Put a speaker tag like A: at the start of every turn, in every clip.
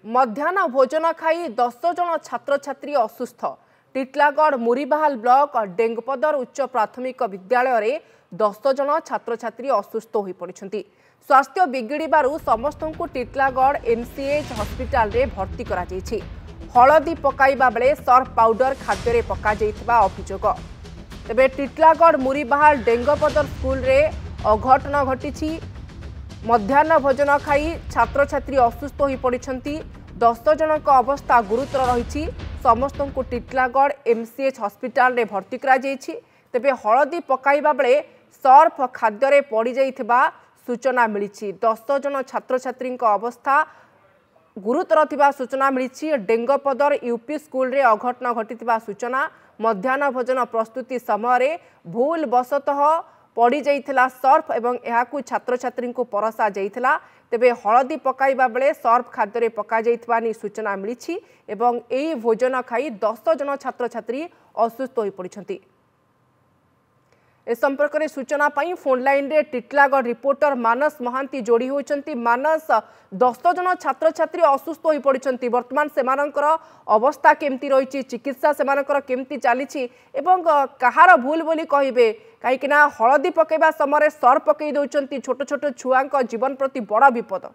A: मध्याह्न भोजन खाई 10 जन छात्र छात्री असुस्थ। टिटलागढ़ मुरीबाहाल ब्लॉक डेंगपदर उच्च प्राथमिक विद्यालय रे 10 जन छात्र छात्री असुस्थ हो पड़ते। स्वास्थ्य बिगिड़ू समस्त को टिटलागढ़ एमसीएच हॉस्पिटल रे भर्ती करा जायछि। हलदी पकाइबा बेले सर्फ पाउडर खाद्य रे पका जाइथिबा अभियोग। तेबे टिटलागढ़ मुरीबाहाल डेंगपदर स्कूल रे अघटन घटी। मध्याह्न भोजन खाई छात्र छात्री असुस्थ हो पड़ते। 10 जन अवस्था गुरुतर रही। समस्त को टिटलागढ़ एमसीएच हॉस्पिटल रे भर्ती करा जायछि। तेबे हलदी पकाइबा बेले सर्फ खाद्य रे पड़ जाइथिबा सूचना मिली। 10 जन छात्र छात्री अवस्था गुरुतर थिबा सूचना मिली। डेंगपदर यूपी स्कूल रे अघटन घटी सूचना। मध्याह्न भोजन प्रस्तुति समय भूल बसतः पड़ जाइथिला सर्फ एवं एहाकू छात्र छात्री को परसा जाइथिला। तेबे हलदी पकाइबा बेले सर्फ खाद्य रे पका जाइथिबा नि सूचना मिली एवं एही भोजन खाई 10 जन छात्र छात्री असुस्थ हो पड़िछंती। ए संपर्क में सूचना पाई फोन लाइन रे टिटलागढ़ रिपोर्टर मानस महांती जोड़ी होइछंती। मानस 10 जन छात्र छात्री असुस्थ हो पड़िछंती। वर्तमान सेमानकर अवस्था केमती रही, चिकित्सा सेमानकर केमती चली एवं कहार भूल बोली कहिबे कहीं हलदी पकेबा समय सर पकई दउछंती। छोट छोट छुआंक जीवन प्रति बड़ा विपद।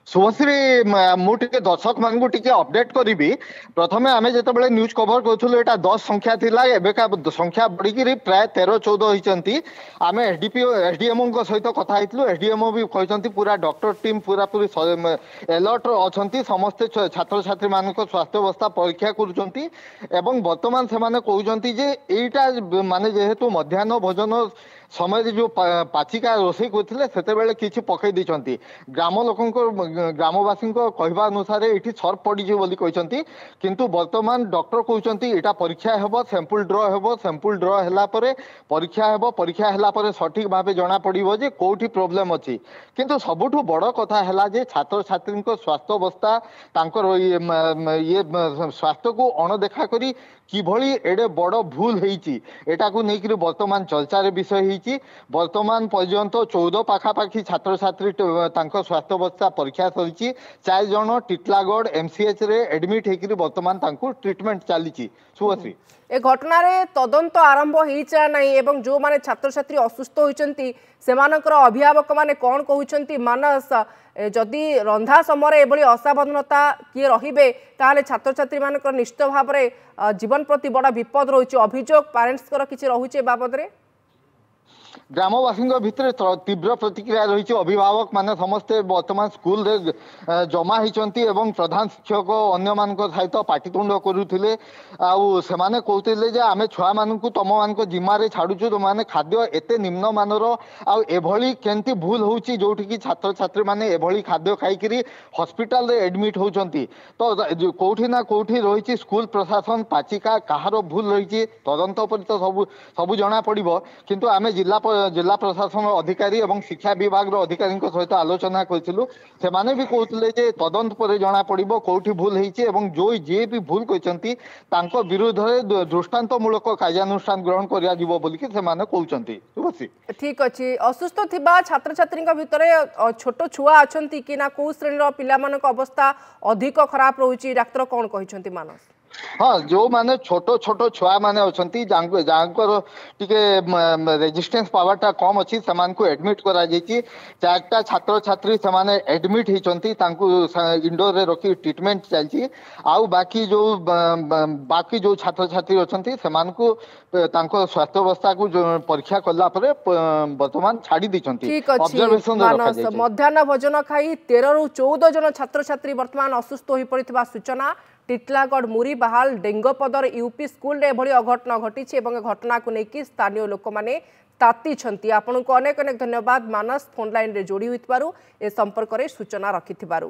B: शुभश्री मुझे दर्शक मान अपडेट करी। प्रथमे आम जो न्यूज कवर करूँ यहाँ 10 संख्या थिला, एबेका संख्या बढ़ी प्राय 13-14 होती। आम एसडीपीओ एसडीएमओ सहित कथा होइतलु। एसडीएमओ भी कहते पूरा डॉक्टर टीम पूरा पूरी अलर्ट अच्छा। समस्ते छात्र छात्री मान स्वास्थ्य अवस्था परीक्षा करुँच। बर्तमान से कहते माने जेहेतु मध्याह्न भोजन समय जो पाचिका रोषे करते से किसी पकई देती। ग्राम लोक ग्रामवासी कहवा अनुसार ये सर्फ पड़ी किंतु वर्तमान डॉक्टर कहते यहाँ परीक्षा हेब, सैंपल ड्र हेब, सैंपल ड्र है परीक्षा हेब, परीक्षा है सठिक भाव जना पड़ो जे कौटी प्रोब्लेम अच्छी। किंतु सबुठ बड़ कथा है जे छात्र छात्री स्वास्थ्य अवस्था ये स्वास्थ्य को अणदेखा करी किभली एडे बड़ भूल होती एटाकू नहीं वर्तमान चर्चार विषय होती। वर्तमान पर्यंत 14 पाखापाखि छात्र छात्री स्वास्थ्य अवस्था परीक्षा सरी। 4 जन टिटलागढ़ एमसीएच रे एडमिट होकर वर्तमान ट्रिटमेंट चली। शुभश्री
A: ए घटना रे तदंत आरंभ होइचा नाही एवं जो माने छात्र छात्री असुस्थ होइचंती सेमानकर अभिभावक माने कोन कहउचंती। मानस जदि रंधा समय एभली असावधानता किए रहिबे ताले छात्र छात्री मानकर निश्चित भाव रे जीवन प्रति बड़ा विपद रहुची। अभियोग पेरेंट्स कर किछि रहुचे बाबद रे
B: ग्रामवासी भितर तीव्र प्रतिक्रिया रही। अभिभावक माने समस्ते वर्तमान स्कूल रे जमा होती प्रधान शिक्षक अन्य मान सहित पाटितुंड करुले। आने कहते आम छुआ मान तुम मान जिम्मे छाड़ू तुम मैंने खाद्य एत निम्न मानर आभली केमती भूल होची जोठी कि छात्र छात्री मैंने एभली खाद्य खाई हॉस्पिटल रे एडमिट होती। तो कौटी ना कौटी रही स्कूल प्रशासन पाचिका कहार भूल रही तदंत पर तो सब जना पड़ो। किंतु आम जिला प्रशासन अधिकारी और शिक्षा विभाग अधिकारी सहित आलोचना करूँ। से भी कहते तदंत पर जना पड़ो कौटी भूल होती जो जी भी भूल कहते विरुद्ध में दृष्टांतमूलक कार्यानुष्ठान ग्रहण कहते।
A: ठीक अच्छे असुस्थ थिबा छात्र छात्री भितर छोट छुआ अच्छा कि ना कौ श्रेणी पिला अवस्था अधिक खराब रोची डाक्तर कौन कहते मानस?
B: हाँ जो माने छोट छोट छुआ माने अच्छी जहाँकर टिके रेजिस्टेंस पावर टा कम अच्छी से एडमिट करा जायछि। 4टा छात्र छात्री से एडमिट होती इंडोर रे रखी ट्रीटमेंट चलती। आउ बाकी जो छात्र छात्री अच्छी से स्वास्थ्य अवस्था को परीक्षा कला वर्तमान छाड़ी देछंती।
A: ऑब्जर्वेशन मध्याह्न भोजन खाई 13 ରୁ 14 जन छात्र छात्री वर्तमान असुस्थ हो पड़िथिबा सूचना। टिटलागढ़ मुरीबाहाल डेंगपदर यूपी स्कूल रे एभली अघटन घटी घटना को लेकिन स्थानीय लोक मैंने ताती। आपन को अनेक अनेक धन्यवाद मानस फोन लाइन रे जोड़ी होइतबारु ए संपर्क रे सूचना रखिथिबारु।